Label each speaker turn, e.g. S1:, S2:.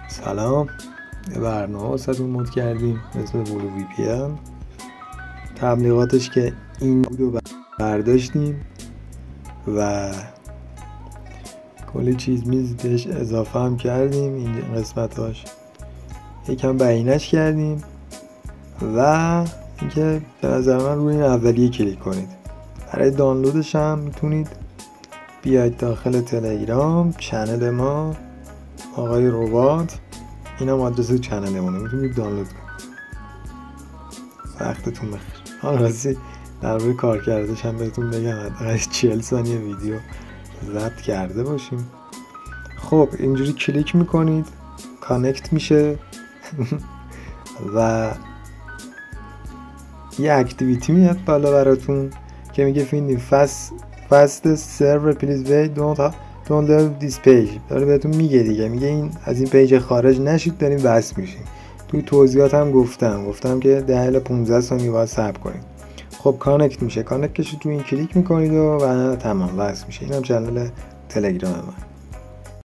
S1: سلام، یه برنامه واسهتون مود کردیم مثل ولو وی پی ان. تبلیغاتش که این بود و برداشتیم و کلی چیز میز بهش اضافه هم کردیم. اینجا قسمتاش یکم بیانش کردیم و اینکه به نظر من روی این اولیه کلیک کنید. برای دانلودش هم میتونید بیاید داخل تلگرام چنل ما آقای ربات، این هم آدرس چنلمونه، میتونید دانلود کنید. وقتتون بخیر. راستی در روی کار کردش هم بهتون بگم حداقل 40 ثانیه ویدیو ضبط کرده باشیم. خب اینجوری کلیک میکنید کانکت میشه و یه اکتیویتی میاد بالا براتون که میگه فیندینگ fast server please wait don't leave this page. داره بهتون میگه دیگه، میگه این از این پیج خارج نشید داریم وصل میشیم. توی توضیحات هم گفتم که 10 الی 15 ثانیه باید صبر کنید. خب کانکت میشه، کانکتش رو توی این کلیک میکنید و تمام وصل میشه. اینم چنل تلگرام من.